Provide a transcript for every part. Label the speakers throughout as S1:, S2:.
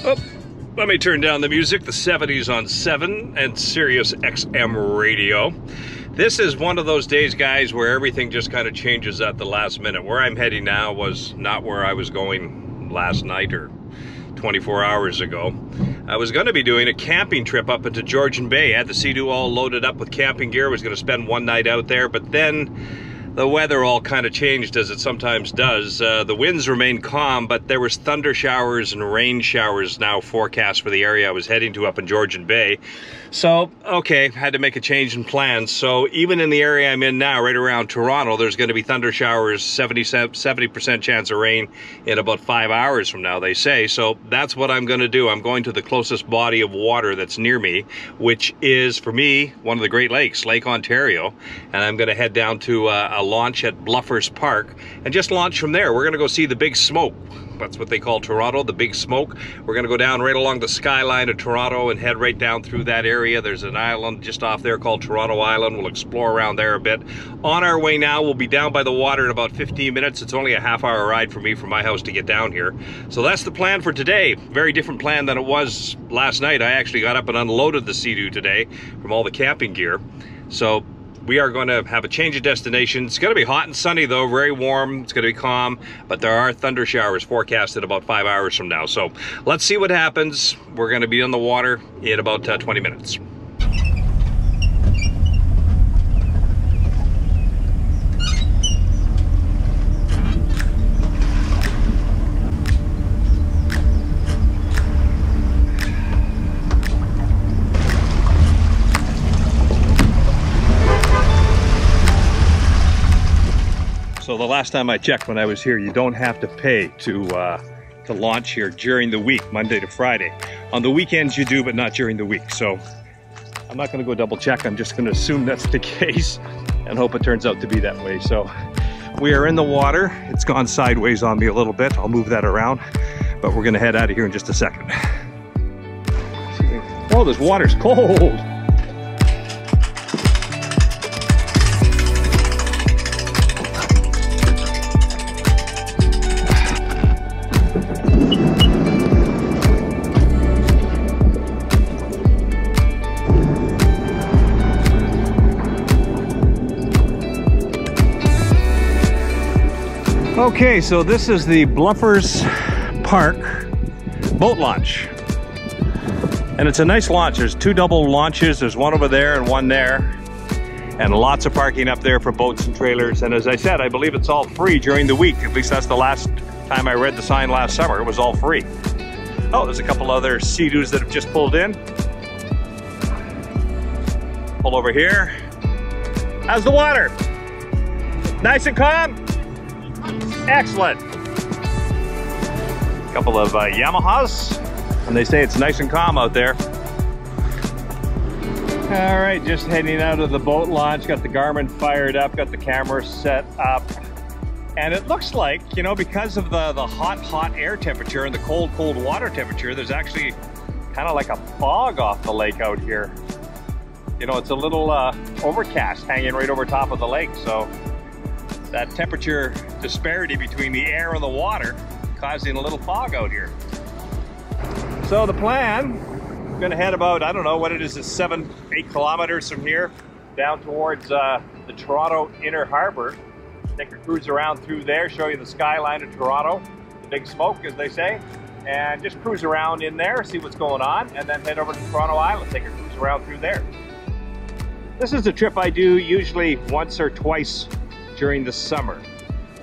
S1: Oh, let me turn down the music. The 70s on 7 and Sirius XM radio. This is one of those days, guys, where everything just kind of changes at the last minute. Where I'm heading now was not where I was going last night or 24 hours ago. I was going to be doing a camping trip up into Georgian Bay. I had the Seadoo all loaded up with camping gear. I was going to spend one night out there, but then the weather all kind of changed, as it sometimes does. The winds remained calm, but there was thunder showers and rain showers now forecast for the area I was heading to up in Georgian Bay. So, okay, had to make a change in plans. So even in the area I'm in now, right around Toronto, there's going to be thunder showers, 70% chance of rain in about 5 hours from now, they say. So that's what I'm going to do. I'm going to the closest body of water that's near me, which is, for me, one of the Great Lakes, Lake Ontario. And I'm going to head down to a launch at Bluffers Park and just launch from there. We're going to go see the Big Smoke. That's what they call Toronto, the Big Smoke. We're going to go down right along the skyline of Toronto and head right down through that area. There's an island just off there called Toronto Island. We'll explore around there a bit. On our way now, we'll be down by the water in about 15 minutes. It's only a half-hour ride for me from my house to get down here. So that's the plan for today. Very different plan than it was last night. I actually got up and unloaded the Seadoo today from all the camping gear. So we are going to have a change of destination. It's going to be hot and sunny though, very warm. It's going to be calm, but there are thunder showers forecasted about 5 hours from now. So let's see what happens. We're going to be on the water in about 20 minutes. So the last time I checked when I was here, you don't have to pay to launch here during the week, Monday to Friday. On the weekends you do, but not during the week. So I'm not going to go double check. I'm just going to assume that's the case and hope it turns out to be that way. So we are in the water. It's gone sideways on me a little bit. I'll move that around, but we're going to head out of here in just a second. Oh, this water's cold. Okay, so this is the Bluffers Park boat launch. And it's a nice launch. There's two double launches. There's one over there and one there. And lots of parking up there for boats and trailers. And as I said, I believe it's all free during the week. At least that's the last time I read the sign last summer. It was all free. Oh, there's a couple other Seadoos that have just pulled in. Pull over here. How's the water? Nice and calm? Excellent. A couple of Yamahas, and they say it's nice and calm out there. All right, just heading out of the boat launch. Got the Garmin fired up, got the camera set up. And it looks like, you know, because of the hot air temperature and the cold water temperature, there's actually kind of like a fog off the lake out here. You know, it's a little overcast hanging right over top of the lake. So that temperature disparity between the air and the water causing a little fog out here. So the plan, I'm gonna head about, I don't know what it is, 7-8 kilometers from here down towards the Toronto Inner Harbour. Take a cruise around through there, show you the skyline of Toronto, the Big Smoke as they say, and just cruise around in there, see what's going on, and then head over to Toronto Island, take a cruise around through there. This is a trip I do usually once or twice during the summer.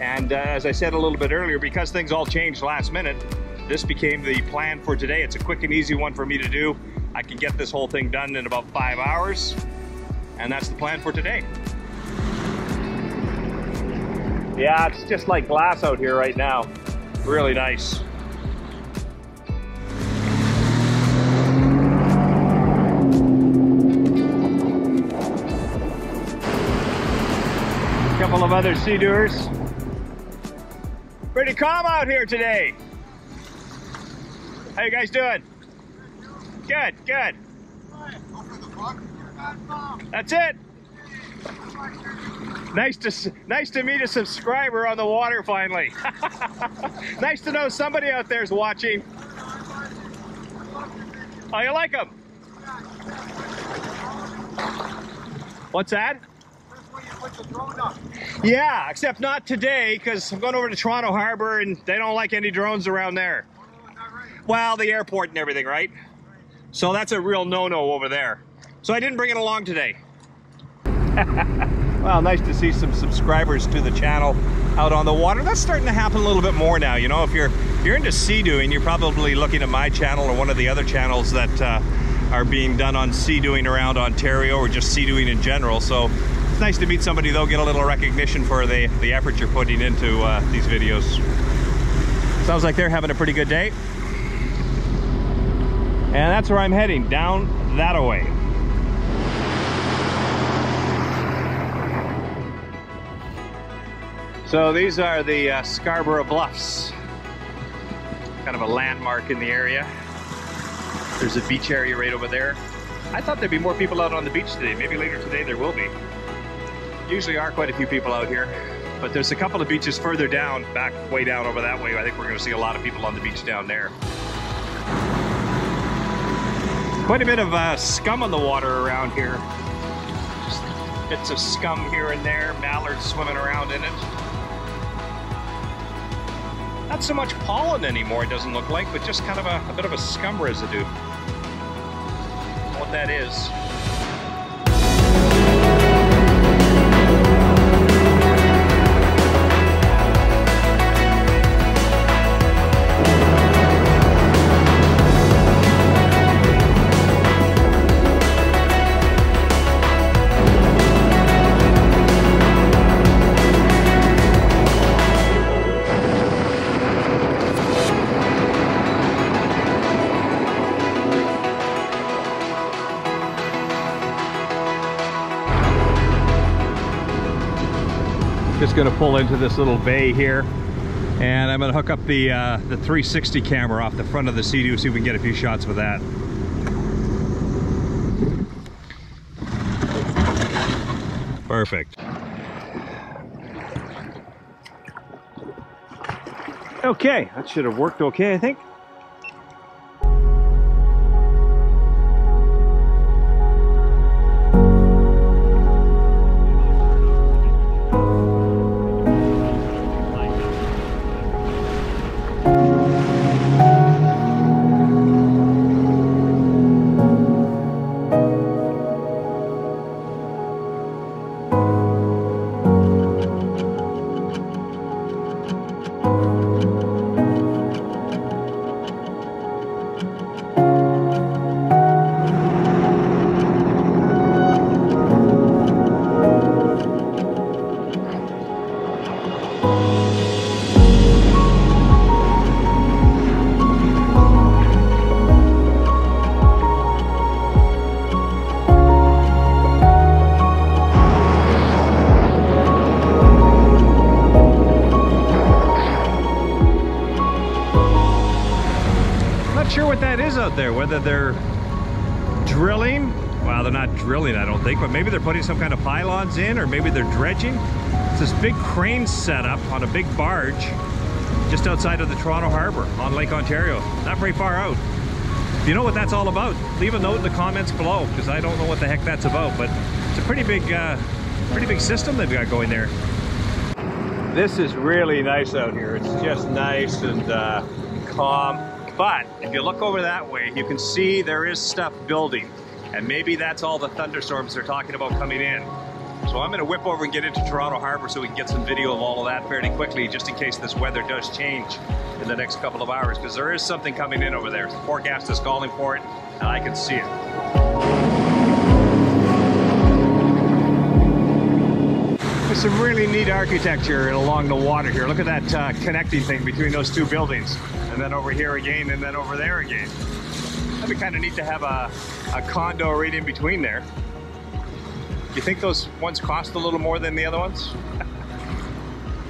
S1: And as I said a little bit earlier, because things all changed last minute, this became the plan for today. It's a quick and easy one for me to do. I can get this whole thing done in about 5 hours, and that's the plan for today. Yeah, it's just like glass out here right now. Really nice. Couple of other Seadooers. Pretty calm out here today. How you guys doing? Good, good. That's it. Nice to meet a subscriber on the water finally. Nice to know somebody out there's watching. Oh, you like them? What's that?
S2: That's where you put the drone up.
S1: Yeah, except not today, because I'm going over to Toronto Harbour and they don't like any drones around there.
S2: Oh, not right.
S1: Well, the airport and everything, right? So that's a real no-no over there. So I didn't bring it along today. Well, nice to see some subscribers to the channel out on the water. That's starting to happen a little bit more now. You know, if you're into sea-dooing, you're probably looking at my channel or one of the other channels that are being done on sea-dooing around Ontario, or just sea-dooing in general. So it's nice to meet somebody, though, get a little recognition for the effort you're putting into these videos. Sounds like they're having a pretty good day. And that's where I'm heading, down that way. So these are the Scarborough Bluffs. Kind of a landmark in the area. There's a beach area right over there. I thought there'd be more people out on the beach today. Maybe later today there will be. Usually are quite a few people out here. But there's a couple of beaches further down, way down over that way. I think we're going to see a lot of people on the beach down there. Quite a bit of scum on the water around here. Just bits of scum here and there, mallards swimming around in it. Not so much pollen anymore, it doesn't look like, but just kind of a bit of a scum residue. What that is. Just going to pull into this little bay here, and I'm going to hook up the 360 camera off the front of the Seadoo, see if we can get a few shots with that. Perfect. Okay, that should have worked okay, I think. Sure what that is out there, whether they're drilling. Well, they're not drilling, I don't think, but maybe they're putting some kind of pylons in, or maybe they're dredging. It's this big crane setup on a big barge just outside of the Toronto Harbour on Lake Ontario, not very far out. If you know what that's all about, leave a note in the comments below, because I don't know what the heck that's about, but it's a pretty big system they've got going there. This is really nice out here. It's just nice and calm. But if you look over that way, you can see there is stuff building. And maybe that's all the thunderstorms they're talking about coming in. So I'm going to whip over and get into Toronto Harbour so we can get some video of all of that fairly quickly, just in case this weather does change in the next couple of hours, because there is something coming in over there. The forecast is calling for it, and I can see it. There's some really neat architecture along the water here. Look at that connecting thing between those two buildings. And then over here again, and then over there again. That'd be kind of neat to have a condo right in between there. You think those ones cost a little more than the other ones?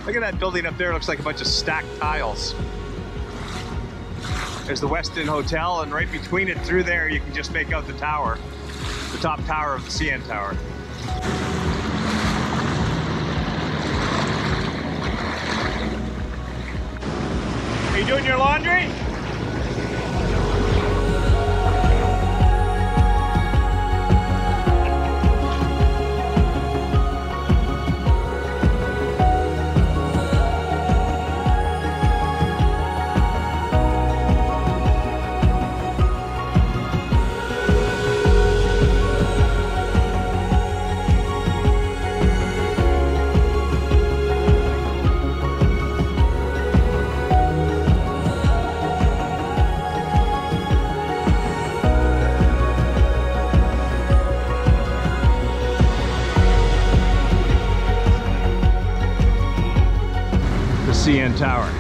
S1: Look at that building up there. It looks like a bunch of stacked tiles. There's the Westin Hotel, and right between it through there, you can just make out the tower, the top tower of the CN Tower. Are you doing your laundry? Tower,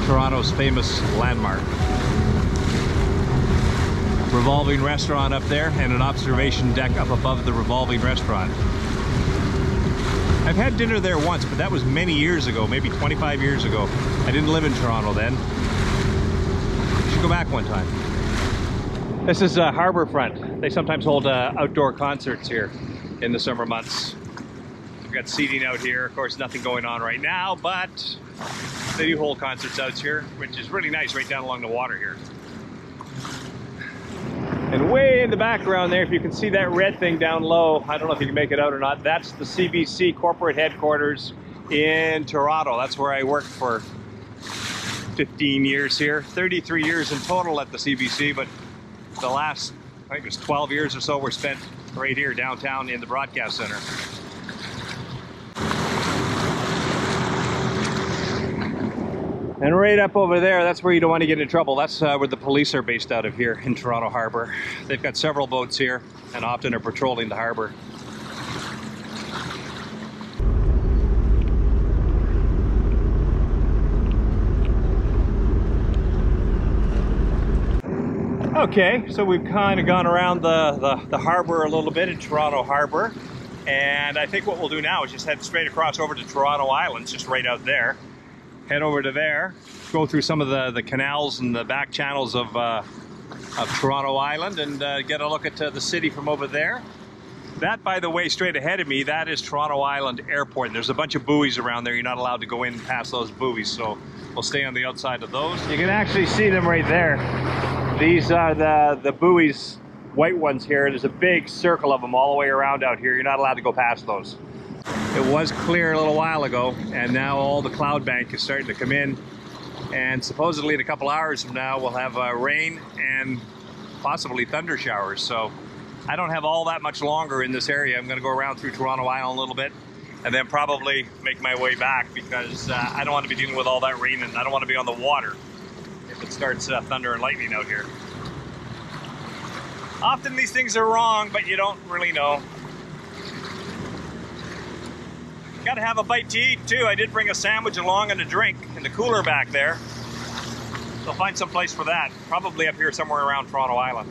S1: Toronto's famous landmark. Revolving restaurant up there and an observation deck up above the revolving restaurant. I've had dinner there once, but that was many years ago, maybe 25 years ago. I didn't live in Toronto then. You should go back one time. This is Harbour Front. They sometimes hold outdoor concerts here in the summer months. We've got seating out here. Of course, nothing going on right now, but they do hold concerts out here, which is really nice right down along the water here. And way in the background there, if you can see that red thing down low, I don't know if you can make it out or not, that's the Cbc Corporate Headquarters in Toronto. That's where I worked for 15 years here, 33 years in total at the Cbc, but the last, I think it was 12 years or so were spent right here downtown in the broadcast center. And right up over there, that's where you don't want to get in trouble. That's where the police are based out of here in Toronto Harbour. They've got several boats here and often are patrolling the harbour. Okay, so we've kind of gone around the harbour a little bit in Toronto Harbour. And I think what we'll do now is just head straight across over to Toronto Island, just right out there. Head over to there, go through some of the canals and the back channels of Toronto Island and get a look at the city from over there. That, by the way, straight ahead of me, that is Toronto Island Airport. And there's a bunch of buoys around there. You're not allowed to go in past those buoys, so we'll stay on the outside of those. You can actually see them right there. These are the buoys, white ones here. There's a big circle of them all the way around out here. You're not allowed to go past those. It was clear a little while ago, and now all the cloud bank is starting to come in, and supposedly in a couple hours from now we'll have rain and possibly thunder showers. So I don't have all that much longer in this area. I'm going to go around through Toronto Island a little bit and then probably make my way back, because I don't want to be dealing with all that rain, and I don't want to be on the water if it starts thunder and lightning out here. Often these things are wrong, but you don't really know. Gotta have a bite to eat too. I did bring a sandwich along and a drink in the cooler back there. So I'll find some place for that. Probably up here somewhere around Toronto Island.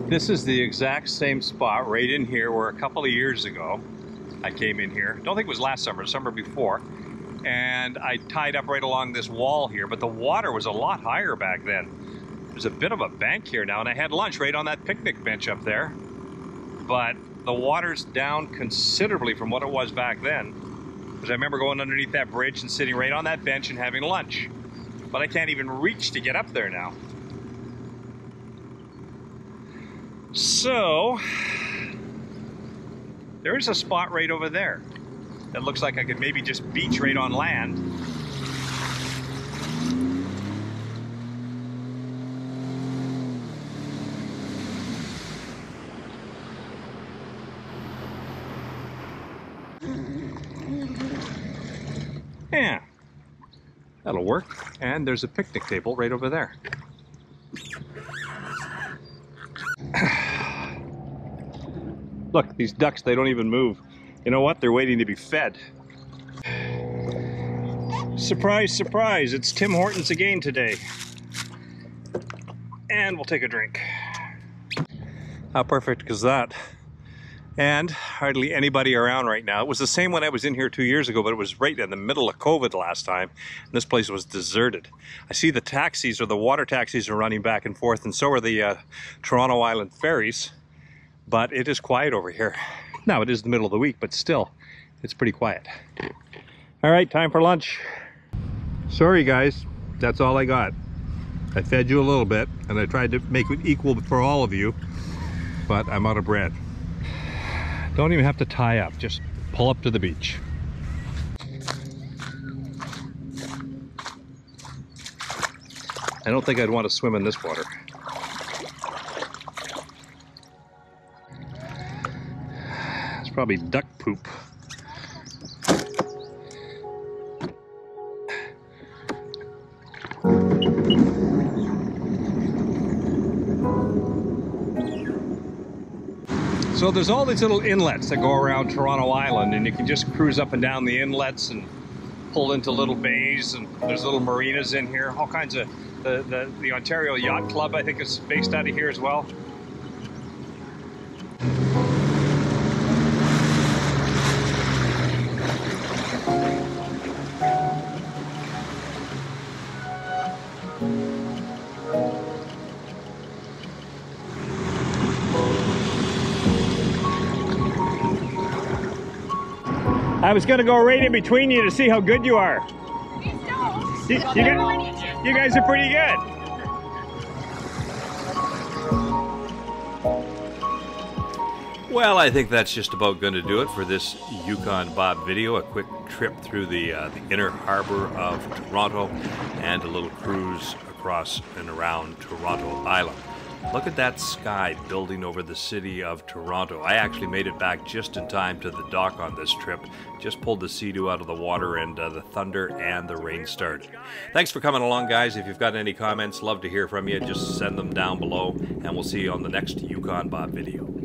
S1: This is the exact same spot right in here where a couple of years ago I came in here. Don't think it was last summer, the summer before. And I tied up right along this wall here, but the water was a lot higher back then. There's a bit of a bank here now, and I had lunch right on that picnic bench up there. But the water's down considerably from what it was back then, because I remember going underneath that bridge and sitting right on that bench and having lunch. But I can't even reach to get up there now. So there's a spot right over there that looks like I could maybe just beach right on land. Yeah, that'll work. And there's a picnic table right over there. Look, these ducks, they don't even move. You know what? They're waiting to be fed. Surprise, surprise, it's Tim Hortons again today. And we'll take a drink. How perfect is that? And hardly anybody around right now. It was the same when I was in here 2 years ago, but it was right in the middle of COVID last time. And this place was deserted. I see the taxis, or the water taxis, are running back and forth, and so are the Toronto Island ferries. But it is quiet over here. Now, it is the middle of the week, but still, it's pretty quiet. All right, time for lunch. Sorry guys, that's all I got. I fed you a little bit, and I tried to make it equal for all of you, but I'm out of bread. Don't even have to tie up, just pull up to the beach. I don't think I'd want to swim in this water. It's probably duck poop. So there's all these little inlets that go around Toronto Island, and you can just cruise up and down the inlets and pull into little bays, and there's little marinas in here, all kinds of, the Ontario Yacht Club, I think, is based out of here as well. I was going to go right in between you to see how good you are. You guys are pretty good. Well, I think that's just about going to do it for this Yukon Bob video. A quick trip through the inner harbor of Toronto and a little cruise across and around Toronto Island. Look at that sky building over the city of Toronto. I actually made it back just in time to the dock on this trip. Just pulled the Seadoo out of the water, and the thunder and the rain started. Thanks for coming along, guys. If you've got any comments, love to hear from you. Just send them down below, and we'll see you on the next Yukon Bob video.